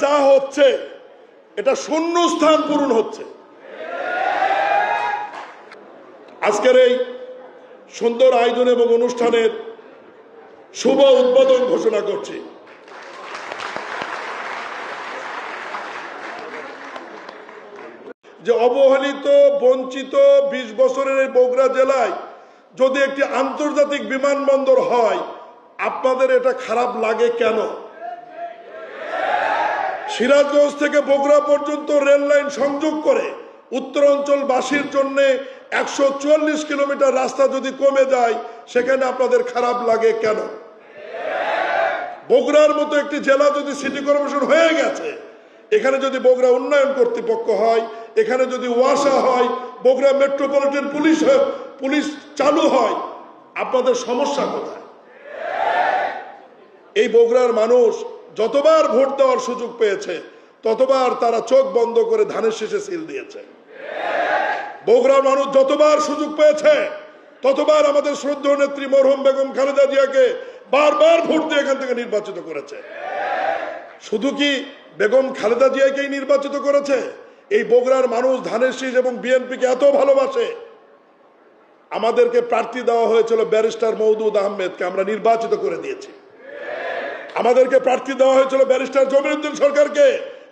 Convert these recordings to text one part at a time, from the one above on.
যা হচ্ছে এটা শূন্য স্থান পূরণ হচ্ছে। আজকের এই সুন্দর আয়োজন এবং অনুষ্ঠানের শুভ উদ্বোধন ঘোষণা করছি। যে অবহেলিত বঞ্চিত 20 বছরের এই বগুড়া জেলায় যদি একটি আন্তর্জাতিক বিমানবন্দর হয়, আপনাদের এটা খারাপ লাগে কেন? সিরাজগঞ্জ থেকে বগুড়া পর্যন্ত রেল লাইন সংযোগ করে উত্তরাঞ্চলবাসীর জন্য 144 কিলোমিটার রাস্তা যদি কমে যায়, সেখানে আপনাদের খারাপ লাগে কেন? বগুড়ার মতো একটি জেলা যদি সিটি কর্পোরেশন হয়ে গেছে, এখানে যদি বগুড়া উন্নয়ন কর্তৃপক্ষ হয়, এখানে যদি ওয়াসা হয়, বগুড়া মেট্রোপলিটন পুলিশ চালু হয়, আপনাদের সমস্যা কোথায়? এই বগুড়ার মানুষ যতবার ভোট দেওয়ার সুযোগ পেয়েছে ততবার তারা চোখ বন্ধ করে ধানের শীষে সিল দিয়েছে। বগুড়ার মানুষ যতবার সুযোগ পেয়েছে ততবার আমাদের শ্রদ্ধেয় নেত্রী মরহুম বেগম খালেদা জিয়াকে বারবার ভোট দিয়ে এখান থেকে নির্বাচিত করেছে। শুধু কি বেগম খালেদা জিয়াকেই নির্বাচিত করেছে? এই বগুড়ার মানুষ ধানের শীষ এবং বিএনপিকে এত ভালোবাসে, আমাদেরকে প্রার্থী দেওয়া হয়েছিল ব্যারিস্টার মওদুদ আহমেদকে, আমরা নির্বাচিত করে দিয়েছি। আমাদেরকে প্রার্থী দেওয়া হয়েছিল ব্যারিস্টার জমির উদ্দিন সরকারকে,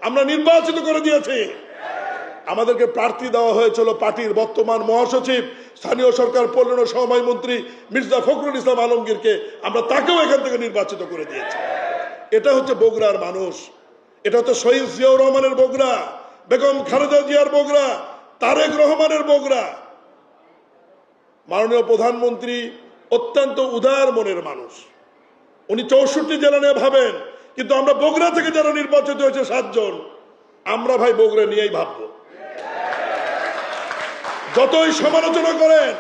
আমরা নির্বাচিত করে দিয়েছি। আমাদেরকে প্রার্থী দেওয়া হয়েছিল পার্টির বর্তমান মহাসচিব, স্থানীয় সরকার পল্লন ও সমবায় মন্ত্রী মির্জা ফখরুল ইসলাম আলমগীরকে, আমরা তাকেও এখান থেকে নির্বাচিত করে দিয়েছি। এটা হচ্ছে বগুড়ার মানুষ, এটা হচ্ছে শহীদ জিয়াউর রহমানের বগুড়া, বেগম খালেদা জিয়ার বগুড়া, তারেক রহমানের বগুড়া। মাননীয় প্রধানমন্ত্রী অত্যন্ত উদার মনের মানুষ, উনি 64 জেলা নিয়ে ভাবেন, কিন্তু আমরা বগুড়া থেকে যারা নির্বাচিত হয়েছে 7 জন, আমরা ভাই বগুড়া নিয়েই ভাববো। যতই সমালোচনা করেন,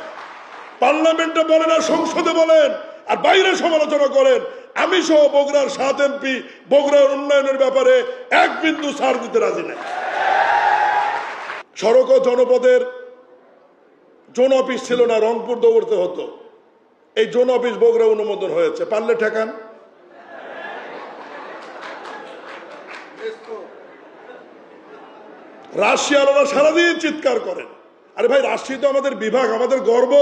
পার্লামেন্টে বলেন আর সংসদে বলেন আর বাইরে সমালোচনা করেন, আমি সহ বগুড়ার 7 এমপি বগুড়ার উন্নয়নের ব্যাপারে 1 বিন্দু ছাড় দিতে রাজি নেই। সড়ক ও জনপদের জোন অফিস ছিল না, রংপুর দৌড়তে হতো। এই জোন অফিস বগুড়া অনুমোদন হয়েছে, পারলে ঠেকান। রাশিয়ানরা সারাদিন চিৎকার করেন, আরে ভাই রাশিয়া তো আমাদের বিভাগ, আমাদের গর্ব,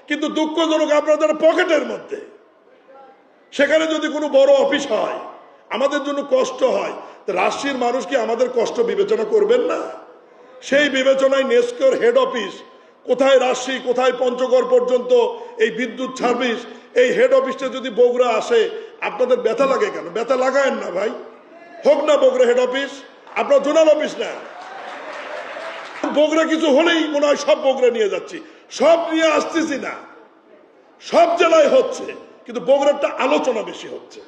কিন্তু দুঃখজনক আপনাদের পকেটের মধ্যে। সেখানে যদি কোনো বড় অফিস হয়, আমাদের জন্য কষ্ট হয়, তো রাশিয়ার মানুষ কি আমাদের কষ্ট বিবেচনা করবেন না? সেই বিবেচনায় নেস্কোর হেড অফিস কোথায়, রাজশাহী কোথায়, পঞ্চগড় পর্যন্ত এই বিদ্যুৎ সার্ভিস, এই হেড অফিসটা যদি বগুড়া আসে, আপনাদের ব্যথা লাগে কেন? ব্যথা লাগায়েন না ভাই, হোক না বগুড়া হেড অফিস, আপনার জোনাল অফিস না। বগুড়া কিছু হলেই মনে হয় সব বগুড়া নিয়ে যাচ্ছি, সব নিয়ে আসতেছি না। সব জেলায় হচ্ছে, কিন্তু বগুড়ারটা আলোচনা বেশি হচ্ছে।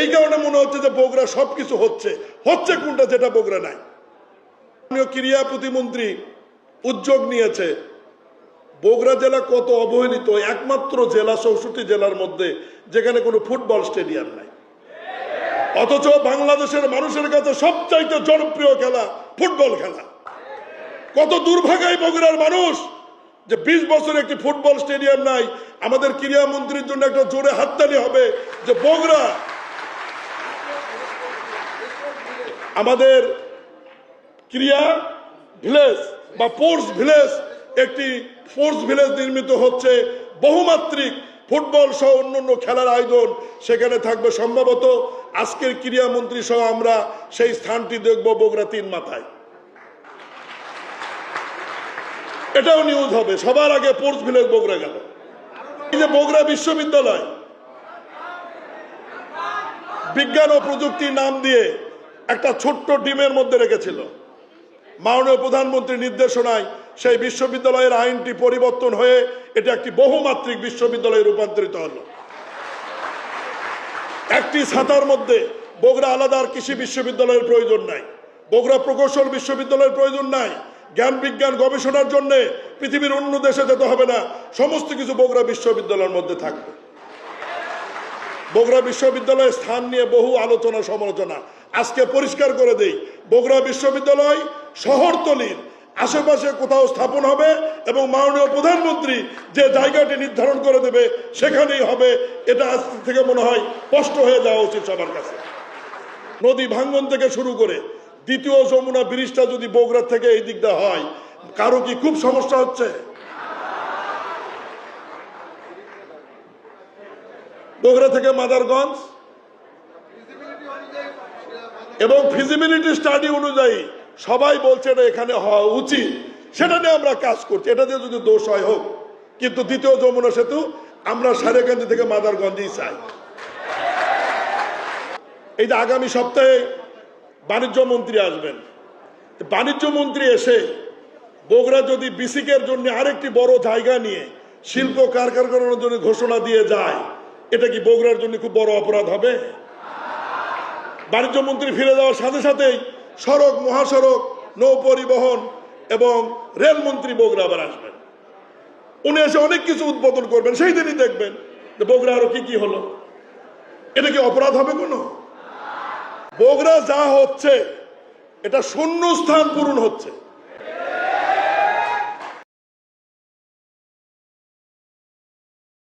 এই কারণে মনে হচ্ছে যে বগুড়া সবকিছু হচ্ছে, হচ্ছে কোনটা যেটা বগুড়া নাই। ক্রীড়া প্রতিমন্ত্রী উদ্যোগ নিয়েছে, বগুড়া জেলা কত অবহেলিত, একমাত্র জেলা 64 জেলার মধ্যে যেখানে কোনো ফুটবল স্টেডিয়াম নাই, অথচ বাংলাদেশের মানুষের কাছে সবচাইতে জনপ্রিয় খেলা ফুটবল খেলা। কত দুর্ভাগ্য বগুড়ার মানুষ যে 20 বছর একটি ফুটবল স্টেডিয়াম নাই। আমাদের ক্রীড়া মন্ত্রীর জন্য একটা জোরে হাততালি হবে যে বগুড়া আমাদের ক্রীড়া ভিলেজ বা স্পোর্টস ভিলেজ, একটি স্পোর্টস ভিলেজ নির্মিত হচ্ছে, বহুমাত্রিক ফুটবল সহ অন্যান্য খেলার আয়োজন সেখানে থাকবে। সম্ভবত আজকের ক্রীড়া মন্ত্রী সহ আমরা সেই স্থানটি দেখব বগুড়া 3 মাথায়। এটাও নিউজ হবে, সবার আগে স্পোর্টস ভিলেজ বগুড়া গেল। এই যে বগুড়া বিশ্ববিদ্যালয় বিজ্ঞান ও প্রযুক্তির নাম দিয়ে একটা ছোট্ট ডিমের মধ্যে রেখেছিল, মাননীয় প্রধানমন্ত্রীর নির্দেশনায় সেই বিশ্ববিদ্যালয়ের আইনটি পরিবর্তন হয়ে এটা একটি বহুমাত্রিক বিশ্ববিদ্যালয়ে রূপান্তরিত হলো। একটি ছাতার মধ্যে বগুড়া আলাদা আর কৃষি বিশ্ববিদ্যালয়ের প্রয়োজন নাই, বগুড়া প্রকৌশল বিশ্ববিদ্যালয়ের প্রয়োজন নাই, জ্ঞান বিজ্ঞান গবেষণার জন্য পৃথিবীর অন্য দেশে যেতে হবে না, সমস্ত কিছু বগুড়া বিশ্ববিদ্যালয়ের মধ্যে থাকবে। বগুড়া বিশ্ববিদ্যালয়ের স্থান নিয়ে বহু আলোচনা সমালোচনা, আজকে পরিষ্কার করে দেই, বগুড়া বিশ্ববিদ্যালয় শহরতলির আশেপাশে কোথাও স্থাপন হবে এবং মাননীয় প্রধানমন্ত্রী যে জায়গাটি নির্ধারণ করে দেবে সেখানেই হবে। এটা আজ থেকে মনে হয় স্পষ্ট হয়ে যাওয়া উচিত সবার কাছে। নদী ভাঙ্গন থেকে শুরু করে দ্বিতীয় যমুনা ব্রিজটা যদি বগুড়া থেকে এই দিকটা হয়, কারো কি খুব সমস্যা হচ্ছে? বগুড়া থেকে মাদারগঞ্জ এবং ফিজিবিলিটি স্টাডি অনুযায়ী সবাই বলছে এটা এখানে হওয়া উচিত, সেটা নিয়ে আমরা কাজ করছি। এটা দিয়ে যদি দোষ হয় হোক, কিন্তু দ্বিতীয় যমুনা সেতু আমরা সারেকান্দি থেকে মাদারগঞ্জেই চাই। এই যে আগামী সপ্তাহে বাণিজ্য মন্ত্রী আসবেন, বাণিজ্য মন্ত্রী এসে বগুড়া যদি বিসিকের জন্য আরেকটি বড় জায়গা নিয়ে শিল্প কারখানার জন্য ঘোষণা দিয়ে যায়, এটা কি বগুড়ার জন্য খুব বড় অপরাধ হবে? বাণিজ্য মন্ত্রী ফিরে যাওয়ার সাথে সাথেই সড়ক, মহাসড়ক, নৌ পরিবহন এবং রেলমন্ত্রী বগুড়া আবার আসবেন। উনি এসে অনেক কিছু উদ্বোধন করবেন, সেই দিনই দেখবেন যে বগুড়া আরো কি কি হলো। এটা কি অপরাধ হবে কোনো? বগুড়া যা হচ্ছে এটা শূন্য স্থান পূরণ হচ্ছে।